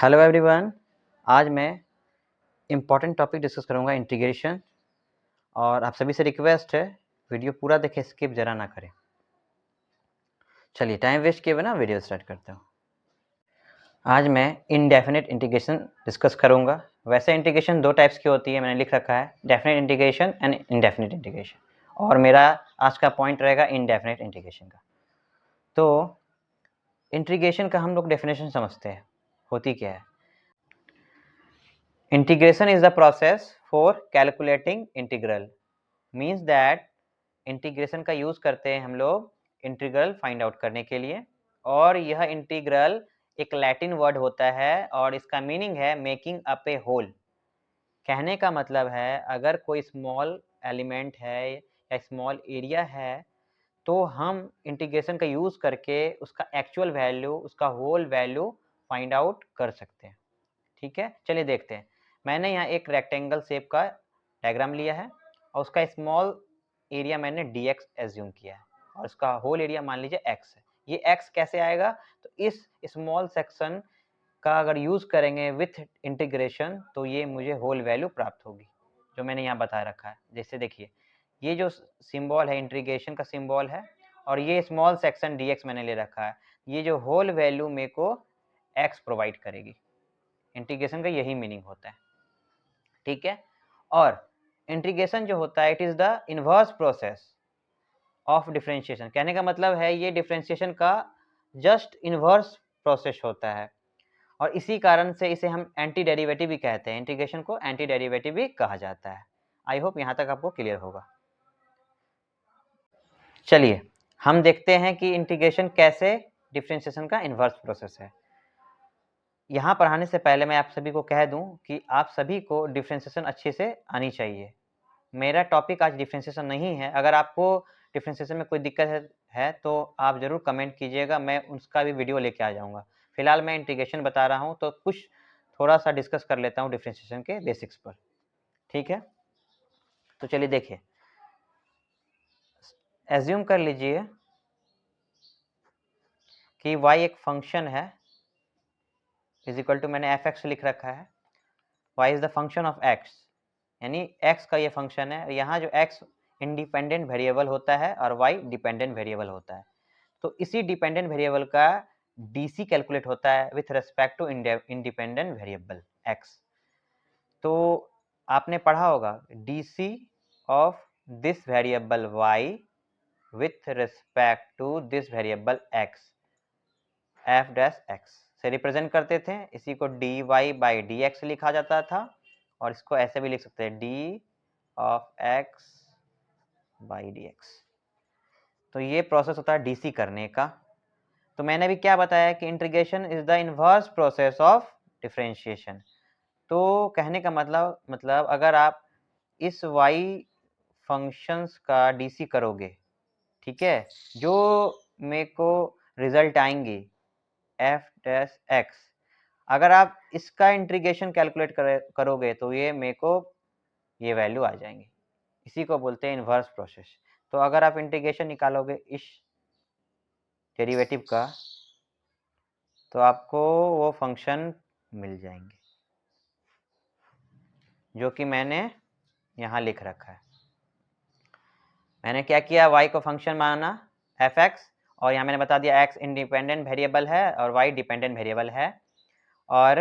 Hello everyone. आज मैं important topic discuss करूंगा इंटीग्रेशन। और आप सभी से रिक्वेस्ट है वीडियो पूरा देखें, स्किप जरा ना करें। चलिए टाइम वेस्ट किए बिना वीडियो स्टार्ट करता हूँ। आज मैं इनडेफिनेट इंटीग्रेशन डिस्कस करूंगा। वैसे इंटीग्रेशन दो टाइप्स की होती है, मैंने लिख रखा है definite integration and indefinite integration, और मेरा आज का पॉइंट रहेगा इनडेफिनेट इंटीग्रेशन का। तो इंटीग्रेशन का हम लोग डेफिनेशन समझते हैं, होती क्या है। Integration is the process for calculating integral. Means that integration का यूज करते हैं हम लोग इंटीग्रल फाइंड आउट करने के लिए, और यह इंटीग्रल एक लैटिन वर्ड होता है और इसका मीनिंग है मेकिंग अप ए होल। कहने का मतलब है अगर कोई स्मॉल एलिमेंट है या स्मॉल एरिया है तो हम इंटीग्रेशन का यूज करके उसका एक्चुअल वैल्यू, उसका होल वैल्यू फाइंड आउट कर सकते हैं। ठीक है, चलिए देखते हैं। मैंने यहाँ एक रेक्टेंगल शेप का डायग्राम लिया है और उसका स्मॉल एरिया मैंने dx एज्यूम किया है और उसका होल एरिया मान लीजिए x है। ये x कैसे आएगा, तो इस स्मॉल सेक्शन का अगर यूज करेंगे विथ इंटीग्रेशन तो ये मुझे होल वैल्यू प्राप्त होगी, जो मैंने यहाँ बता रखा है। जैसे देखिए ये जो सिंबल है इंटीग्रेशन का सिंबल है और ये स्मॉल सेक्शन dx मैंने ले रखा है, ये जो होल वैल्यू मेरे को x प्रोवाइड करेगी। इंटीग्रेशन का यही मीनिंग होता है, ठीक है। और इंटीग्रेशन जो होता है it is the inverse process of differentiation. कहने का मतलब है ये डिफरेंशिएशन का जस्ट इनवर्स प्रोसेस होता है और इसी कारण से इसे हम एंटी डेरिवेटिव भी कहते हैं। इंटीग्रेशन को एंटी डेरिवेटिव भी कहा जाता है। आई होप यहाँ तक आपको क्लियर होगा। चलिए हम देखते हैं कि इंटीग्रेशन कैसे डिफरेंशिएशन का इनवर्स प्रोसेस है। यहाँ पढ़ाने से पहले मैं आप सभी को कह दूं कि आप सभी को डिफरेंशिएशन अच्छे से आनी चाहिए। मेरा टॉपिक आज डिफरेंशिएशन नहीं है। अगर आपको डिफरेंशिएशन में कोई दिक्कत है तो आप ज़रूर कमेंट कीजिएगा, मैं उसका भी वीडियो लेके आ जाऊँगा। फिलहाल मैं इंटीग्रेशन बता रहा हूँ तो कुछ थोड़ा सा डिस्कस कर लेता हूँ डिफरेंशिएशन के बेसिक्स पर, ठीक है। तो चलिए देखिए, एज्यूम कर लीजिए कि y एक फंक्शन है इज इक्वल टू, मैंने एफ एक्स लिख रखा है, y is the function of x, यानी x का ये फंक्शन है। यहाँ जो x इंडिपेंडेंट वेरिएबल होता है और y डिपेंडेंट वेरिएबल होता है। तो इसी डिपेंडेंट वेरिएबल का डीसी कैलकुलेट होता है with respect to independent variable x। तो आपने पढ़ा होगा DC of this variable y with respect to this variable x, F dash X से रिप्रेजेंट करते थे। इसी को dy बाई डी एक्स लिखा जाता था और इसको ऐसे भी लिख सकते हैं D of x by D x. तो ये प्रोसेस होता है डीसी करने का। तो मैंने भी क्या बताया कि integration is the inverse process of differentiation. तो कहने का मतलब अगर आप इस y फंक्शंस का डीसी करोगे, ठीक है, जो मेरे को रिजल्ट आएंगी एफ डैश एक्स, अगर आप इसका इंटीग्रेशन कैलकुलेट करोगे तो ये मेरे को ये वैल्यू आ जाएंगी। इसी को बोलते हैं इनवर्स प्रोसेस। तो अगर आप इंटीग्रेशन निकालोगे इस डेरिवेटिव का तो आपको वो फंक्शन मिल जाएंगे जो कि मैंने यहाँ लिख रखा है। मैंने क्या किया, y को फंक्शन माना एफ एक्स, और यहाँ मैंने बता दिया x इंडिपेंडेंट वेरिएबल है और y डिपेंडेंट वेरिएबल है, और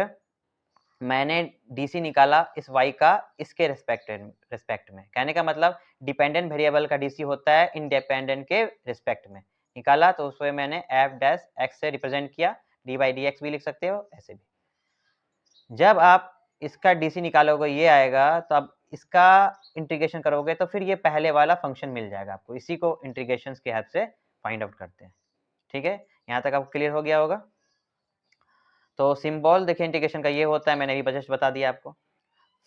मैंने डीसी निकाला इस y का इसके रिस्पेक्ट में। कहने का मतलब डिपेंडेंट वेरिएबल का डीसी होता है इंडिपेंडेंट के रिस्पेक्ट में। निकाला तो उसमें मैंने एफ डैश एक्स से रिप्रेजेंट किया, डी बाई डी एक्स भी लिख सकते हो ऐसे भी। जब आप इसका डीसी निकालोगे ये आएगा, तो अब इसका इंटीग्रेशन करोगे तो फिर ये पहले वाला फंक्शन मिल जाएगा आपको। इसी को इंटीग्रेशन के हेल्प से फाइंड आउट करते हैं, ठीक है। यहाँ तक आपको क्लियर हो गया होगा। तो सिंबल देखिए इंटीग्रेशन का ये होता है, मैंने भी जस्ट बता दिया आपको।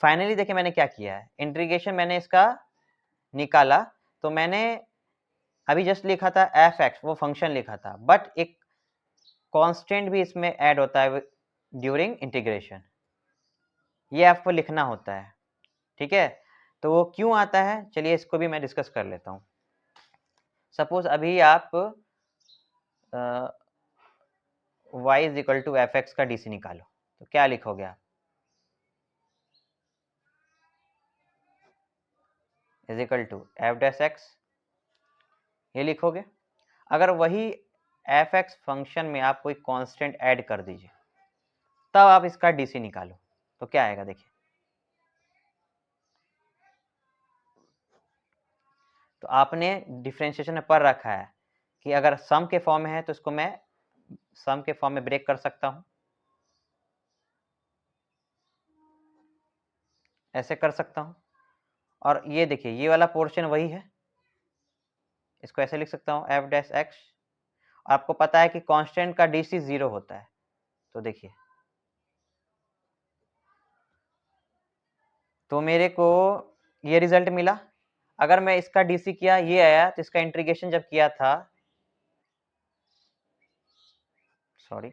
फाइनली देखिए मैंने क्या किया है, इंटीग्रेशन मैंने इसका निकाला तो मैंने अभी जस्ट लिखा था एफ एक्स, वो फंक्शन लिखा था, बट एक कांस्टेंट भी इसमें ऐड होता है ड्यूरिंग इंटीग्रेशन, ये आपको लिखना होता है, ठीक है। तो वो क्यों आता है, चलिए इसको भी मैं डिस्कस कर लेता हूँ। सपोज अभी आप y is equal to F X का डीसी निकालो, तो क्या लिखोगे आप? Is equal to F dash X, ये लिखोगे। अगर वही एफ एक्स फंक्शन में आप कोई कांस्टेंट ऐड कर दीजिए, तब आप इसका डीसी निकालो, तो क्या आएगा देखिए। तो आपने डिफरेंशिएशन में पढ़ रखा है कि अगर सम के फॉर्म में है तो इसको मैं सम के फॉर्म में ब्रेक कर सकता हूं, ऐसे कर सकता हूं। और ये देखिए, ये वाला पोर्शन वही है, इसको ऐसे लिख सकता हूं एफ डैश एक्स। आपको पता है कि कांस्टेंट का डीसी 0 होता है, तो देखिए, तो मेरे को ये रिजल्ट मिला। अगर मैं इसका डीसी किया, ये आया, तो इसका इंटीग्रेशन जब किया था, सॉरी,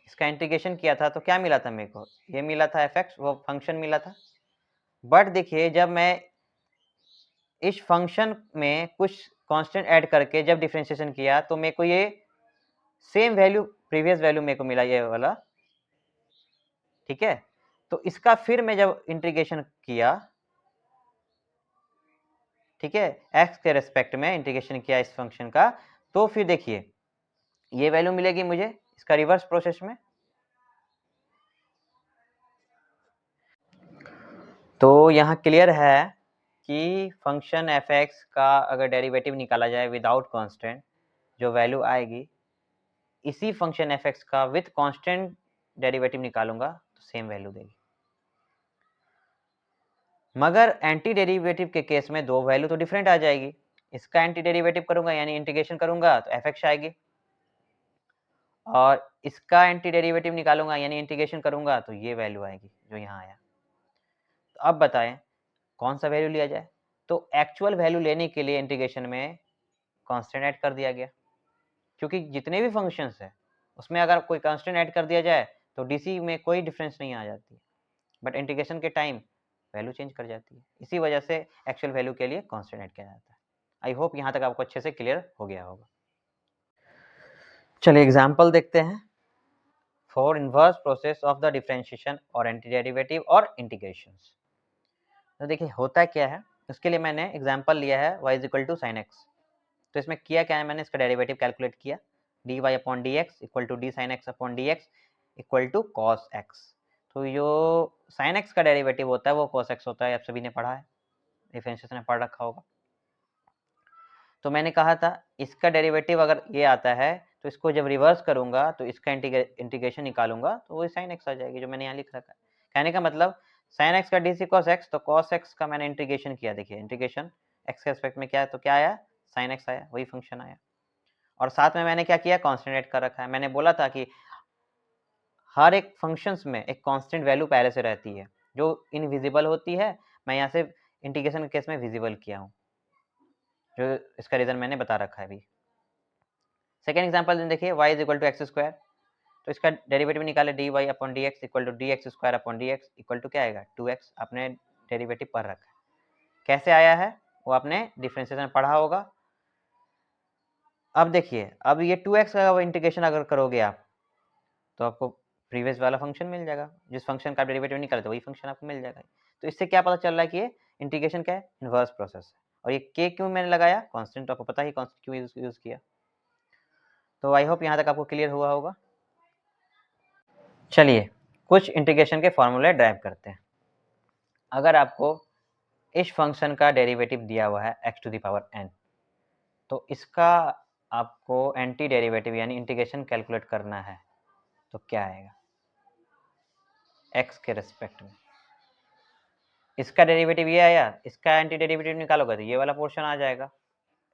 इसका इंटीग्रेशन किया था तो क्या मिला था मेरे को? ये मिला था एफ एक्स, वो फंक्शन मिला था। बट देखिए, जब मैं इस फंक्शन में कुछ कांस्टेंट ऐड करके जब डिफरेंशिएशन किया, तो मेरे को ये सेम वैल्यू, प्रीवियस वैल्यू मेरे को मिला, ये वाला, ठीक है। तो इसका फिर मैं जब इंटीग्रेशन किया, ठीक है, एक्स के रेस्पेक्ट में इंटीग्रेशन किया इस फंक्शन का, तो फिर देखिए ये वैल्यू मिलेगी मुझे इसका रिवर्स प्रोसेस में। तो यहाँ क्लियर है कि फंक्शन एफ एक्स का अगर डेरिवेटिव निकाला जाए विदाउट कांस्टेंट, जो वैल्यू आएगी, इसी फंक्शन एफ एक्स का विथ कांस्टेंट डेरिवेटिव निकालूंगा तो सेम वैल्यू देगी। मगर एंटी डेरिवेटिव के केस में दो वैल्यू तो डिफरेंट आ जाएगी। इसका एंटी डेरिवेटिव करूंगा यानी इंटीग्रेशन करूंगा तो एफ एक्स आएगी, और इसका एंटी डेरिवेटिव निकालूंगा यानी इंटीग्रेशन करूंगा तो ये वैल्यू आएगी जो यहाँ आया। तो अब बताएं कौन सा वैल्यू लिया जाए? तो एक्चुअल वैल्यू लेने के लिए इंटीग्रेशन में कांस्टेंट ऐड कर दिया गया, क्योंकि जितने भी फंक्शंस है उसमें अगर कोई कांस्टेंट ऐड कर दिया जाए तो डीसी में कोई डिफरेंस नहीं आ जाती, बट इंटीग्रेशन के टाइम वैल्यू चेंज कर जाती है। इसी वजह से एक्चुअल वैल्यू के लिए कांस्टेंट ऐड किया जाता है। आई होप यहाँ तक आपको अच्छे से क्लियर हो गया होगा। चलिए एग्जाम्पल देखते हैं। For inverse process of the differentiation और एंटी डेरिवेटिव और इंटीग्रेशन। तो देखिए होता क्या है, उसके लिए मैंने एग्जाम्पल लिया है y is equal to sine X. तो इसमें किया क्या है, मैंने इसका डेरिवेटिव कैलकुलेट किया, D Y upon D X equal to D sine X upon D X equal to cos X. तो जो साइन एक्स का डेरिवेटिव होता है वो कॉस एक्स होता है, आप सभी ने पढ़ा है, डिफरेंशिएशन में पढ़ रखा होगा। तो मैंने कहा था इसका डेरिवेटिव अगर ये आता है तो इसको जब रिवर्स करूंगा तो इसका इंटीग्रेशन निकालूंगा तो वो साइन एक्स आ जाएगी, जो मैंने यहाँ लिख रखा है। कहने का मतलब साइन एक्स का डी सी कॉस एक्स, तो कॉस एक्स का मैंने इंटीग्रेशन किया, देखिए इंटीग्रेशन एक्स के रिस्पेक्ट में क्या है, तो क्या आया, साइन एक्स आया, वही फंक्शन आया। और साथ में मैंने क्या किया, कांस्टेंट ऐड कर रखा है। मैंने बोला था कि हर एक फंक्शंस में एक कांस्टेंट वैल्यू पहले से रहती है जो इनविजिबल होती है, मैं यहाँ से इंटीग्रेशन के केस में विजिबल किया हूँ, जो इसका रीजन मैंने बता रखा है अभी। सेकेंड एग्जाम्पल देखिए, y is equal to X square, तो इसका डेरिवेटिव निकाले D Y upon D X equal to D X square upon D X equal to क्या आएगा, 2x। आपने डेरिवेटिव पढ़ रखा है, कैसे आया है वो आपने डिफरेंशिएशन पढ़ा होगा। अब देखिए, अब ये 2x का इंटीग्रेशन अगर करोगे आप तो आपको प्रीवियस वाला फंक्शन मिल जाएगा, जिस फंक्शन का डेरिवेटिव निकाले थे वही फंक्शन आपको मिल जाएगा। तो इससे क्या पता चल रहा है कि ये इंटीग्रेशन क्या है, इनवर्स प्रोसेस है। और ये k क्यों मैंने लगाया, कांस्टेंट, आपको पता ही कांस्टेंट क्यों यूज किया। तो आई होप यहाँ तक आपको क्लियर हुआ होगा। चलिए कुछ इंटीग्रेशन के फॉर्मूले ड्राइव करते हैं। अगर आपको इस फंक्शन का डेरिवेटिव दिया हुआ है x to the power n, तो इसका आपको एंटी डेरिवेटिव यानी इंटीग्रेशन कैलकुलेट करना है, तो क्या आएगा x के रेस्पेक्ट में। इसका डेरिवेटिव ये आया, इसका एंटी डेरिवेटिव निकालोगे तो ये वाला पोर्शन आ जाएगा,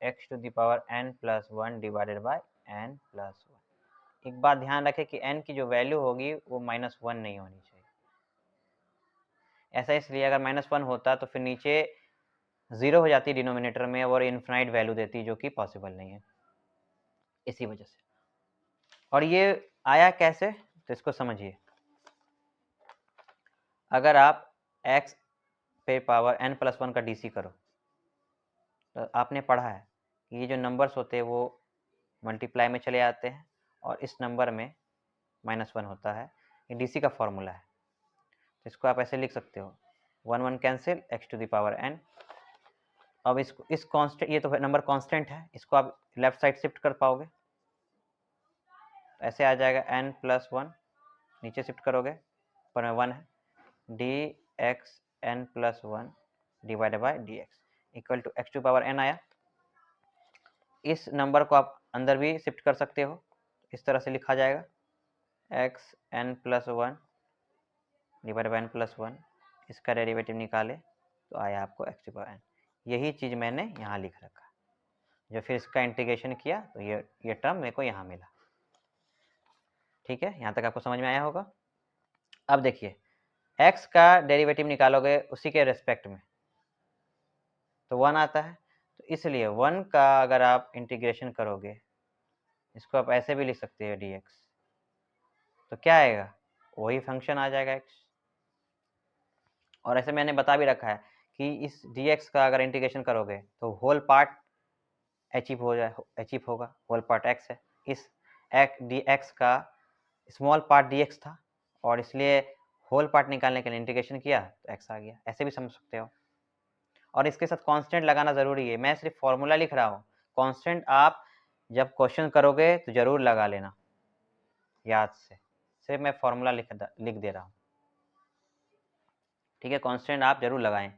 x to the power n plus 1 divided by n plus 1। एक बात ध्यान रखें कि n की जो वैल्यू होगी वो -1 नहीं होनी चाहिए। ऐसा इसलिए, अगर -1 होता तो फिर नीचे 0 हो जाती डिनोमिनेटर में और इन्फिनाइट वैल्यू देती, जो कि पॉसिबल नहीं है, इसी वजह से। और ये आया कैसे, तो इसको समझिए। अगर आप x पे पावर n प्लस 1 का डीसी करो, तो आपने पढ़ा है कि ये जो नंबर्स होते हैं वो मल्टीप्लाई में चले आते हैं, और इस नंबर में -1 होता है। ये डीसी का फॉर्मूला है, तो इसको आप ऐसे लिख सकते हो 1 1 कैंसिल x⁴n। अब इसको इस कांस्टेंट, ये तो नंबर कांस्टेंट है, इसको आप लेफ्ट साइड शिफ्ट कर पाओगे तो ऐसे आ जाएगा n+1, नीचे शिफ्ट करोगे पर में 1 है, dxn+1 divided by dx equal to x⁴n आया। इस नंबर को आप अंदर भी शिफ्ट कर सकते हो, इस तरह से लिखा जाएगा xn+1 डिवाइडेड बाय n+1, इसका डेरिवेटिव निकाले तो आया आपको x⁴n। यही चीज़ मैंने यहाँ लिख रखा है, जो फिर इसका इंटीग्रेशन किया तो ये टर्म मेरे को यहाँ मिला। ठीक है, यहाँ तक आपको समझ में आया होगा। अब देखिए x का डेरिवेटिव निकालोगे उसी के रेस्पेक्ट में तो 1 आता है, तो इसलिए 1 का अगर आप इंटीग्रेशन करोगे, इसको आप ऐसे भी लिख सकते हो dx, तो क्या आएगा, वही फंक्शन आ जाएगा x। और ऐसे मैंने बता भी रखा है कि इस dx का अगर इंटीग्रेशन करोगे तो होल पार्ट अचीव होगा, होल पार्ट x है। इस dx का स्मॉल पार्ट dx था और इसलिए होल पार्ट निकालने के लिए इंटीग्रेशन किया तो x आ गया, ऐसे भी समझ सकते हो। और इसके साथ कांस्टेंट लगाना ज़रूरी है, मैं सिर्फ फॉर्मूला लिख रहा हूँ, कांस्टेंट आप जब क्वेश्चन करोगे तो ज़रूर लगा लेना याद से, सिर्फ मैं फॉर्मूला लिख दे रहा हूँ। ठीक है, कांस्टेंट आप जरूर लगाएं।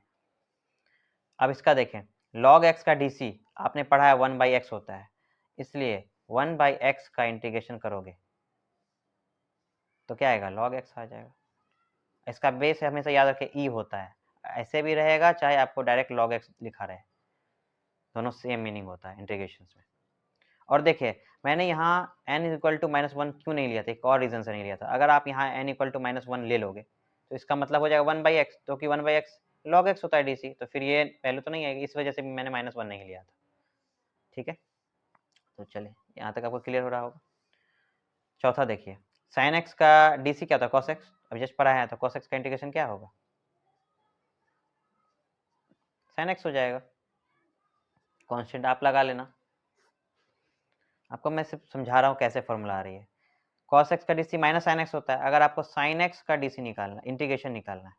अब इसका देखें, log x का dc आपने पढ़ा है 1/x होता है, इसलिए 1/x का इंटीग्रेशन करोगे तो क्या आएगा, log x आ जाएगा। इसका बेस हमेशा याद रखें e होता है, ऐसे भी रहेगा चाहे आपको डायरेक्ट log x लिखा रहे, दोनों सेम मीनिंग होता है इंटीग्रेशन में। और देखिए मैंने यहाँ n = -1 क्यों नहीं लिया था, एक और रीजन से नहीं लिया था। अगर आप यहाँ n = -1 ले लोगे तो इसका मतलब हो जाएगा 1/x, तो कि 1/x log x होता है dc, तो फिर ये वैल्यू तो नहीं आएगी, इस वजह से मैंने -1 नहीं लिया था। ठीक है, तो चलिए यहाँ तक आपको क्लियर हो रहा होगा। चौथा देखिए, sin x का dc क्या होता है, cos x, अब जस्ट पढ़ा है तो cos x का इंटीग्रेशन क्या होगा, sin x हो जाएगा। कांस्टेंट आप लगा लेना, आपको मैं सिर्फ समझा रहा हूँ कैसे फॉर्मूला आ रही है। cos x का dc -sin x होता है, अगर आपको sin x का dc निकालना, इंटीग्रेशन निकालना है,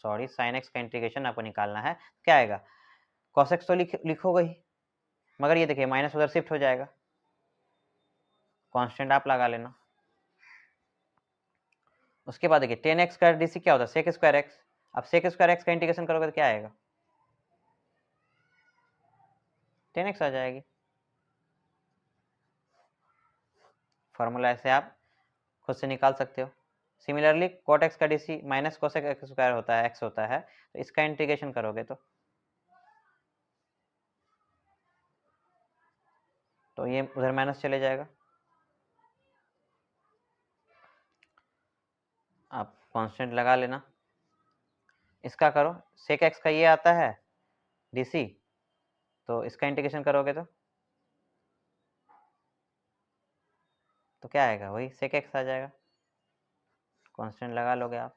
सॉरी sin x का इंटीग्रेशन आपको निकालना है, क्या आएगा, cos x तो लिखोगे ही, मगर ये देखिए माइनस उधर शिफ्ट हो जाएगा, कांस्टेंट आप लगा लेना। उसके बाद देखिए tan x का dc क्या होता है, sec² x, अब sec² x का इंटीग्रेशन करोगे तो क्या आएगा, tan x आ जाएगी। फॉर्मूला ऐसे आप खुद से निकाल सकते हो। सिमिलरली cot x का dc माइनस cosec x² होता है, x होता है, तो इसका इंटीग्रेशन करोगे तो ये उधर माइनस चले जाएगा। आप कांस्टेंट लगा लेना, इसका करो, sec x का ये आता है dc, तो इसका इंटीग्रेशन करोगे तो क्या आएगा, वही sec x आ जाएगा, कांस्टेंट लगा लोगे आप।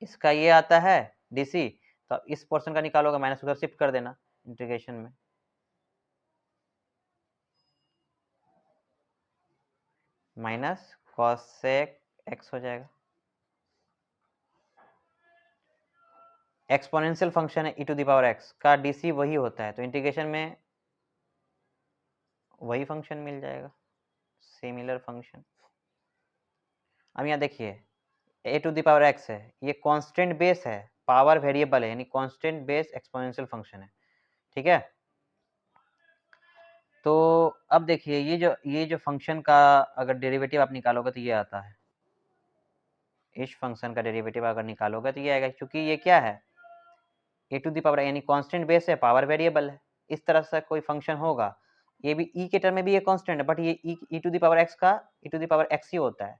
इसका ये आता है dc, तो आप इस पोर्शन का निकालोगे, माइनस उधर शिफ्ट कर देना इंटीग्रेशन में, माइनस cosec x हो जाएगा। एक्सपोनेंशियल फंक्शन है e⁴x का dc वही होता है, तो इंटीग्रेशन में वही फंक्शन मिल जाएगा, सिमिलर फंक्शन। अब यहाँ देखिए a⁴x है, ये कांस्टेंट बेस है, पावर वेरिएबल है, यानी कांस्टेंट बेस एक्सपोनेंशियल फंक्शन है। ठीक है, तो अब देखिए ये जो फंक्शन का अगर डेरिवेटिव आप निकालोगे तो ये आता है, इस फंक्शन का डेरिवेटिव अगर निकालोगे तो ये आएगा, क्योंकि ये क्या है, a⁴ यानी कांस्टेंट बेस है, पावर वेरिएबल है। इस तरह से कोई फंक्शन होगा, ये भी e के टर्म में भी ये कांस्टेंट है, बट ये e⁴x का e⁴x ही होता है,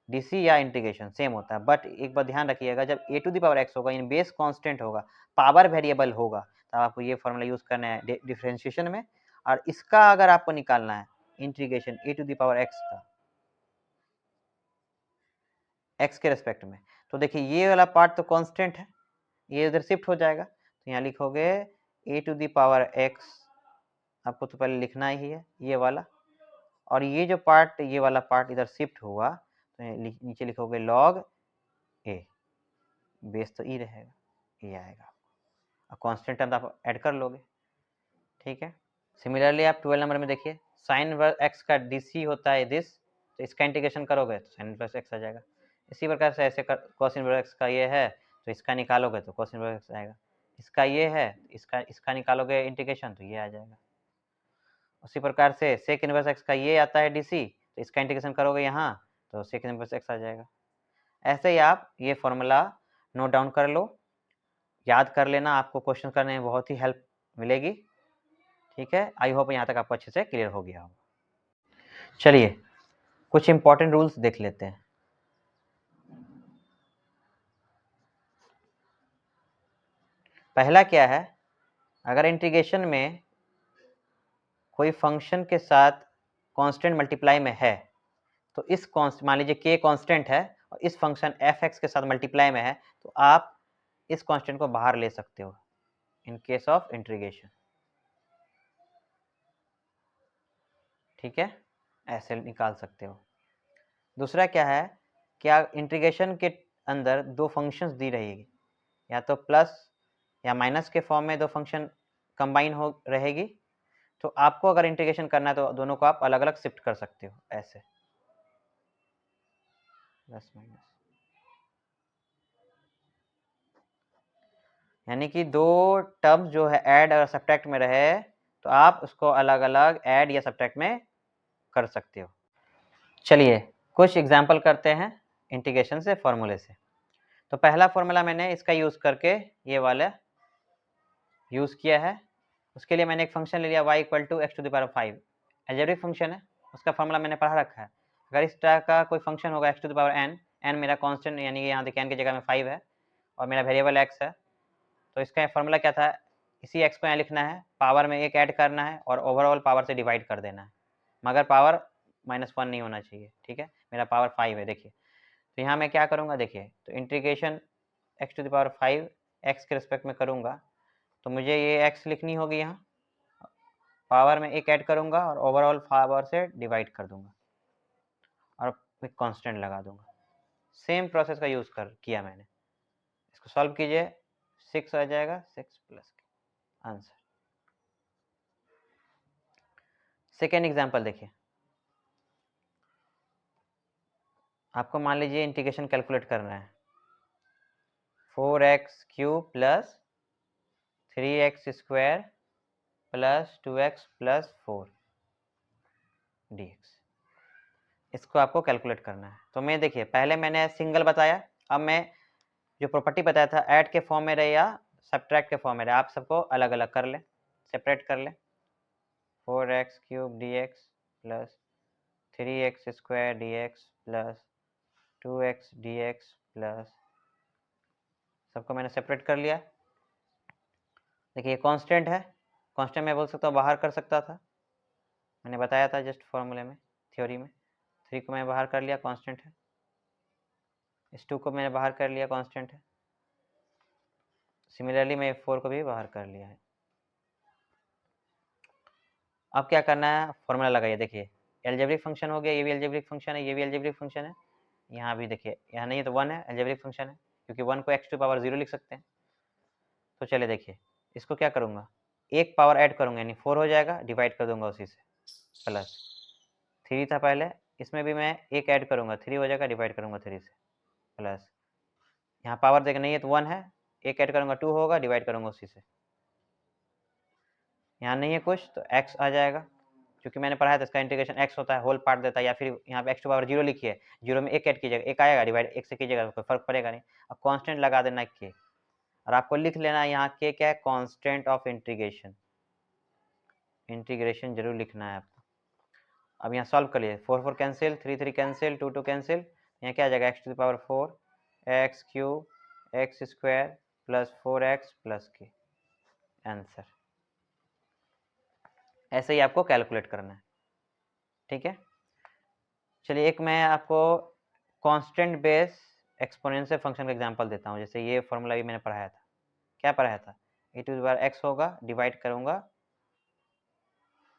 डीसी या इंटीग्रेशन सेम होता है। बट एक बार ध्यान रखिएगा, जब a⁴x होगा यानी बेस कांस्टेंट होगा, पावर वेरिएबल होगा, तब आपको ये फॉर्मूला यूज करना है डिफरेंशिएशन में, और इसका अगर आपको निकालना है इंटीग्रेशन a⁴x का x के रेस्पेक्ट में, तो देखिए ये वाला पार्ट तो कांस्टेंट है, ये उधर शिफ्ट हो जाएगा, तो यहाँ लिखोगे a⁴x, आपको तो पहले लिखना ही है ये वाला, और ये जो पार्ट, ये वाला पार्ट इधर शिफ्ट हुआ तो नीचे लिखोगे log a, बेस तो ई रहेगा, ये आएगा और कांस्टेंट टर्म आप ऐड कर लोगे, ठीक है। सिमिलरली आप 12 नंबर में देखिए, साइन इनवर्स एक्स का डीसी होता है दिस, तो इसका इंटीग्रेशन करोगे तो साइन इनवर्स एक्स आ जाएगा। इसी प्रकार से ऐसे कॉस इनवर्स एक्स का ये है तो इसका निकालोगे तो कॉस इनवर्स एक्स आएगा, इसका ये है इसका निकालोगे इंटीग्रेशन तो ये आ जाएगा। उसी प्रकार से सेक इनवर्स एक्स का ये आता है डीसी, तो इसका इंटीग्रेशन करोगे यहाँ तो सेक इनवर्स एक्स आ जाएगा। ऐसे ही आप ये फॉर्मूला नोट डाउन कर लो, याद कर लेना, आपको क्वेश्चन करने में बहुत ही हेल्प मिलेगी, ठीक है। आई होप यहाँ तक आपको अच्छे से क्लियर हो गया होगा। चलिए कुछ इंपॉर्टेंट रूल्स देख लेते हैं। पहला क्या है, अगर इंटीग्रेशन में कोई फंक्शन के साथ कांस्टेंट मल्टीप्लाई में है तो इस मान लीजिए k कांस्टेंट है और इस फंक्शन f(x) के साथ मल्टीप्लाई में है तो आप इस कांस्टेंट को बाहर ले सकते हो इन केस ऑफ इंटीग्रेशन, ठीक है, ऐसे निकाल सकते हो। दूसरा क्या है, क्या इंटीग्रेशन के अंदर दो फंक्शंस दी रहेगी, या तो प्लस या माइनस के फॉर्म में दो फंक्शन कंबाइन हो रहेगी, तो आपको अगर इंटीग्रेशन करना है तो दोनों को आप अलग अलग शिफ्ट कर सकते हो, ऐसे प्लस माइनस, यानी कि दो टर्म्स जो है ऐड और सब्ट्रैक्ट में रहे तो आप उसको अलग अलग ऐड या सब्ट्रैक्ट में कर सकते हो। चलिए कुछ एग्जांपल करते हैं इंटीग्रेशन से, फॉर्मूले से। तो पहला फॉर्मूला मैंने इसका यूज करके ये वाला यूज किया है। उसके लिए मैंने एक फंक्शन ले लिया y = x⁵, अलजेब्रिक फंक्शन है, उसका फॉर्मूला मैंने पढ़ा रखा है। अगर इस तरह का कोई फंक्शन होगा x⁴n, n मेरा कांस्टेंट यानी कि यहाँ देखिए n की जगह में 5 है और मेरा वेरिएबल x है, तो इसका फॉर्मूला क्या था, इसी x को यहाँ लिखना है, पावर में एक ऐड करना है और ओवरऑल पावर से डिवाइड कर देना है, मगर पावर -1 नहीं होना चाहिए, ठीक है। मेरा पावर 5 है देखिए, तो यहाँ मैं क्या करूँगा देखिए, तो इंटीग्रेशन x⁵ x के रिस्पेक्ट में करूँगा तो मुझे ये x लिखनी होगी, यहाँ पावर में एक ऐड करूँगा और ओवरऑल पावर से डिवाइड कर दूंगा और एक कांस्टेंट लगा दूंगा। सेम प्रोसेस का यूज़ किया मैंने। इसको सॉल्व कीजिए, 6 आ जाएगा, 6 प्लस आंसर। सेकेंड एग्जाम्पल देखिए, आपको मान लीजिए इंटीग्रेशन कैलकुलेट करना है, 4x³ + 3x² + 2x + 4 dx, इसको आपको कैलकुलेट करना है। तो मैं देखिए, पहले मैंने सिंगल बताया, अब मैं जो प्रॉपर्टी बताया था ऐड के फॉर्म में रहे या सब्ट्रैक्ट के फॉर्म में रहे, आप सबको अलग अलग कर ले, सेपरेट कर ले। 4x³ dx + 3x² dx + 2x dx + सबको मैंने सेपरेट कर लिया। देखिए कांस्टेंट है, कांस्टेंट मैं बोल सकता हूँ बाहर कर सकता था, मैंने बताया था जस्ट फॉर्मूले में, थ्योरी में। 3 को मैं बाहर कर लिया, कांस्टेंट है। इस 2 को मैंने बाहर कर लिया, कांस्टेंट है। सिमिलरली मैं 4 को भी बाहर कर लिया है। अब क्या करना है, फॉर्मूला लगाइए। देखिए अलजेब्रिक फंक्शन हो गया, ये भी अलजेब्रिक फंक्शन है, ये भी अलजेब्रिक फंक्शन है। यहाँ भी देखिए, यहाँ नहीं है तो 1 है, अलजेब्रिक फंक्शन है, क्योंकि 1 को x⁴0 लिख सकते हैं। तो चलिए देखिए, इसको क्या करूँगा, एक पावर ऐड करूँगा यानी 4 हो जाएगा, डिवाइड कर दूंगा उसी से, प्लस 3 था पहले, इसमें भी मैं एक ऐड करूँगा, 3 हो जाएगा, डिवाइड करूँगा 3 से, प्लस यहाँ पावर देखिए नहीं है तो 1 है, एक ऐड करूँगा 2 होगा, डिवाइड करूँगा उसी से। यहाँ नहीं है कुछ तो x आ जाएगा, क्योंकि मैंने पढ़ा था इसका इंटीग्रेशन x होता है, होल पार्ट देता है, या फिर यहाँ पे x⁴0 लिखिए, 0 में एक ऐड कीजिएगा, एक आएगा, डिवाइड 1 से कीजिएगा, कोई फर्क पड़ेगा नहीं। अब कांस्टेंट लगा देना k, और आपको लिख लेना है यहाँ k क्या है, कांस्टेंट ऑफ इंटीग्रेशन, इंटीग्रेशन जरूर लिखना है आपको। अब यहाँ सॉल्व करिए, 4 4 कैंसिल, 3 3 कैंसिल, 2 2 कैंसिल, यहाँ क्या आ जाएगा, x⁴ x³ x² + 4x + k, answer. ऐसे ही आपको कैलकुलेट करना है, ठीक है। चलिए एक मैं आपको कांस्टेंट बेस एक्सपोनेंशियल फंक्शन का एग्जांपल देता हूँ। जैसे ये फॉर्मूला भी मैंने पढ़ाया था, क्या पढ़ाया था, e⁻x होगा, डिवाइड करूँगा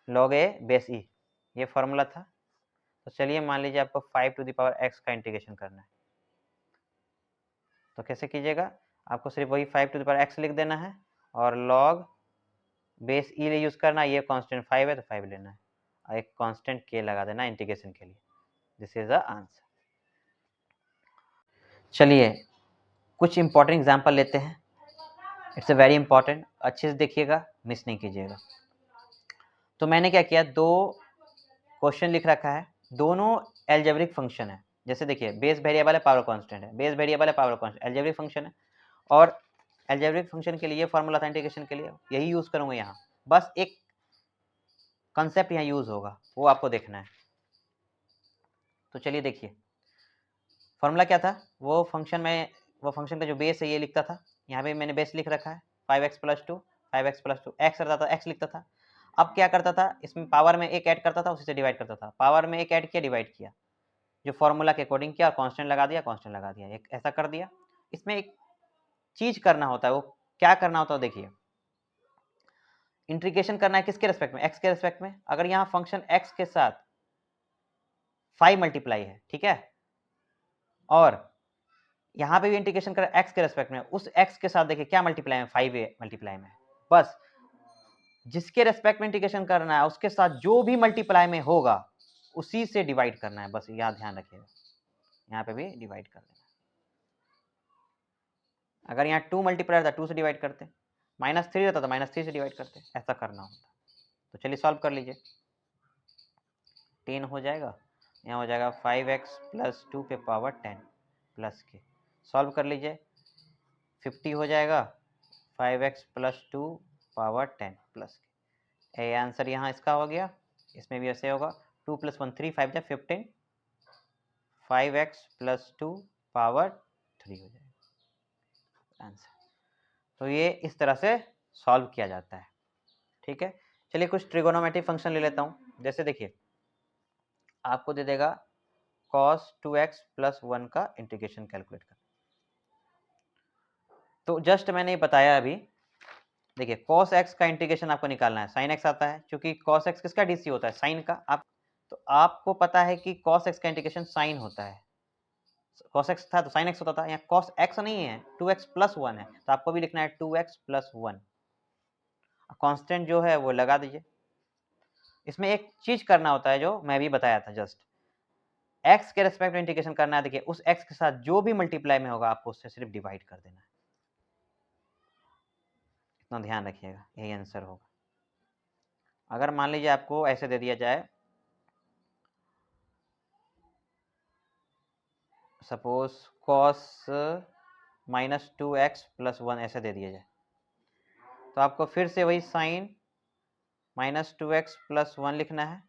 log a बेस e, ये फॉर्मूला था। तो चलिए मान लीजिए आपको 5 टू द पावर x का इंटीग्रेशन करना है, तो कैसे कीजिएगा, आपको सिर्फ वही 5 टू द पावर x लिख देना है और log बेस ई यूज करना है, ये कांस्टेंट 5 है तो 5 लेना है और एक कांस्टेंट k लगा देना इंटीग्रेशन के लिए। This is the answer. चलिए कुछ इंपॉर्टेंट एग्जांपल लेते हैं, इट्स अ वेरी इंपॉर्टेंट, अच्छे से देखिएगा, मिस नहीं कीजिएगा। तो मैंने क्या किया, दो क्वेश्चन लिख रखा है, दोनों एल्जेब्रिक फंक्शन है। जैसे देखिए बेस वेरिएबल है, पावर कांस्टेंट है, बेस वेरिएबल है, पावर कांस्टेंट, एल्जेब्रिक फंक्शन है। और एल्जेब्रिक फंक्शन के लिए फॉर्मूला था इंटीग्रेशन के लिए, यही यूज करूंगा यहाँ, बस एक कंसेप्ट यहाँ यूज होगा, वो आपको देखना है। तो चलिए देखिए फॉर्मूला क्या था, वो फंक्शन का जो बेस है ये लिखता था, यहाँ पे मैंने बेस लिख रखा है 5x + 2, 5x + 2, x रहता था x लिखता था। अब क्या करता था, इसमें पावर में एक ऐड करता था, उसी से डिवाइड करता था, पावर में एक ऐड किया, डिवाइड किया, जो फॉर्मूला के अकॉर्डिंग किया, कांस्टेंट लगा दिया, एक ऐसा कर दिया। इसमें एक चीज करना होता है, वो क्या करना होता है देखिए, इंटीग्रेशन करना है किसके रेस्पेक्ट में, x के रेस्पेक्ट में। अगर यहाँ फंक्शन x के साथ 5 मल्टीप्लाई है, ठीक है, और यहाँ पे भी इंटीग्रेशन कर x के रेस्पेक्ट में, उस x के साथ देखिए क्या मल्टीप्लाई में, 5 मल्टीप्लाई में, बस जिसके रेस्पेक्ट में इंटीग्रेशन करना है उसके साथ जो भी मल्टीप्लाई में होगा उसी से डिवाइड करना है, बस यह ध्यान रखिएगा, यहाँ पे भी डिवाइड कर देना। अगर यहाँ 2 मल्टीप्लाई रहता 2 से डिवाइड करते, -3 रहता तो -3 से डिवाइड करते, ऐसा करना होता। तो चलिए सॉल्व कर लीजिए, 10 हो जाएगा, यहाँ हो जाएगा 5x + 2 पे पावर 10 प्लस के, सॉल्व कर लीजिए, 50 हो जाएगा, 5x + 2 पावर 10 प्लस के, ये आंसर यहाँ इसका हो गया। इसमें भी ऐसे होगा, 2 + 1 3, 5 = 15, 5x + 2 पावर 3 हो जाएगा आंसर। तो ये इस तरह से सॉल्व किया जाता है, ठीक है। चलिए कुछ ट्रिगोनोमेट्रिक फंक्शन ले लेता हूँ। जैसे देखिए आपको दे देगा cos 2x + 1 का इंटीग्रेशन कैलकुलेट कर, तो जस्ट मैंने बताया अभी, देखिए cos x का इंटीग्रेशन आपको निकालना है, sin x आता है, क्योंकि cos x किसका डीसी होता है, sin का। आप तो आपको पता है कि cos x का इंटीग्रेशन sin होता है, cos x था तो sin x होता था, यहाँ cos x नहीं है, 2x + 1 है, तो आपको भी लिखना है 2x + 1, कांस्टेंट जो है वो लगा दीजिए। इसमें एक चीज करना होता है जो मैं भी बताया था, जस्ट x के रेस्पेक्ट में इंटीग्रेशन करना है। देखिए उस x के साथ जो भी मल्टीप्लाई में होगा आपको उससे सिर्फ डिवाइड कर देना है, इतना ध्यान रखिएगा, यही आंसर होगा। अगर मान लीजिए आपको ऐसे दे दिया जाए, सपोज cos -2x + 1 ऐसे दे दिया जाए, तो आपको फिर से वही sin -2x + 1 लिखना है,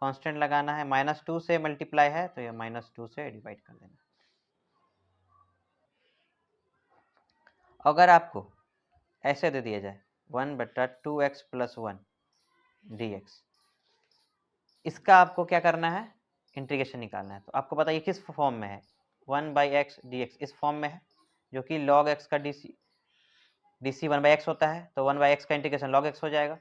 कांस्टेंट लगाना है, -2 से मल्टीप्लाई है तो ये -2 से डिवाइड कर देना। अगर आपको ऐसे दे दिया जाए 1/2x + 1 dx, इसका आपको क्या करना है, इंटीग्रेशन निकालना है। तो आपको बताइए किस फॉर्म में है, 1/x dx इस फॉर्म में है, जो कि log x का dc 1/x होता है, तो 1/x का इंटीग्रेशन log x हो जाएगा।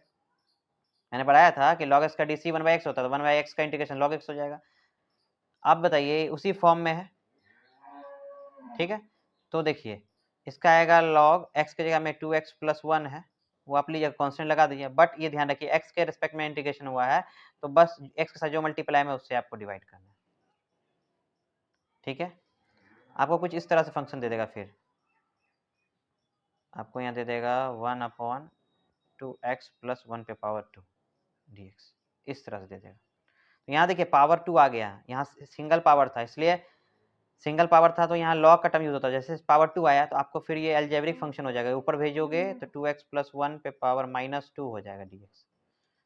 मैंने बताया था कि log x का dc 1/x होता है, तो 1/x का इंटीग्रेशन log x हो जाएगा। आप बताइए उसी फॉर्म में है, ठीक है। तो देखिए इसका आएगा log x की जगह में 2x + 1 है, वो आप लीजिए कांस्टेंट लगा दीजिए, बट ये ध्यान रखिए x के रिस्पेक्ट में इंटीग्रेशन हुआ है, तो बस x के साथ जो मल्टीप्लाई में उससे आपको डिवाइड करना है, ठीक है। आपको कुछ इस तरह से फंक्शन दे देगा, फिर आपको यहाँ दे देगा 1/2x + 1 पे पावर 2 dx, इस तरह से दे देगा। तो यहाँ देखिए पावर 2 आ गया, यहाँ सिंगल पावर था, इसलिए सिंगल पावर था तो यहाँ लॉग का टर्म यूज होता है। जैसे पावर 2 आया तो आपको फिर ये अलजेब्रिक फंक्शन हो जाएगा, ऊपर भेजोगे तो 2x + 1 पे पावर -2 हो जाएगा dx,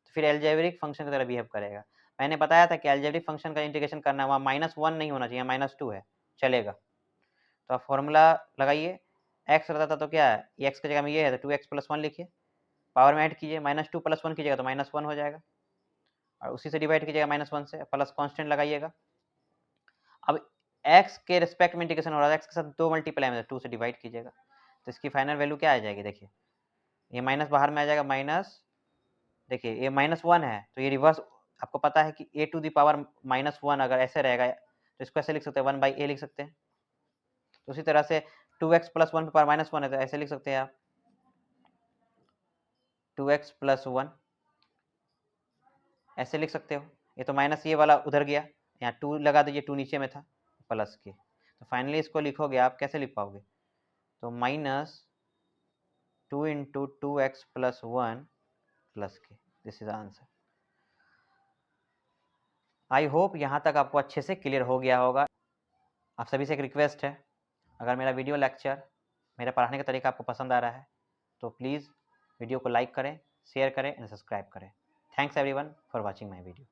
तो फिर अलजेब्रिक फंक्शन की तरह बिहेव करेगा। मैंने बताया था कि अलजेब्रिक फंक्शन का इंटीग्रेशन करना है, वहाँ -1 नहीं होना चाहिए, -2 है, चलेगा। तो आप फॉर्मूला लगाइए, x रहता था तो क्या है, x की जगह में ये है तो 2x + 1 लिखिए, पावर में ऐड कीजिए, -2 + 1 कीजिएगा तो -1 हो जाएगा, और उसी से डिवाइड कीजिएगा -1 से, प्लस कांस्टेंट लगाइएगा। अब x के रिस्पेक्ट में इंटीग्रेशन हो रहा है, x के साथ 2 मल्टीप्लाई में 2 से डिवाइड कीजिएगा, तो इसकी फाइनल वैल्यू क्या आ जाएगी, देखिए ये माइनस बाहर में आ जाएगा, माइनस, देखिए ये -1 है तो ये रिवर्स आपको पता है कि a टू द पावर -1 अगर ऐसे रहेगा तो इसको ऐसे लिख सकते हैं 1/a लिख सकते हैं। तो उसी तरह से 2x + 1 पे पावर -1 है तो ऐसे लिख सकते हैं आप 2x + 1 ऐसे लिख सकते हो। ये तो माइनस ये वाला उधर गया, यहाँ 2 लगा दीजिए, 2 नीचे में था प्लस के, तो फाइनली इसको लिखोगे आप कैसे लिख पाओगे, तो -2 × 2x + 1 प्लस के, this is answer. I hope यहाँ तक आपको अच्छे से क्लियर हो गया होगा। आप सभी से एक रिक्वेस्ट है, अगर मेरा वीडियो लेक्चर, मेरा पढ़ाने का तरीका आपको पसंद आ रहा है तो प्लीज़ वीडियो को लाइक करें, शेयर करें एंड सब्सक्राइब करें। Thanks everyone for watching my video.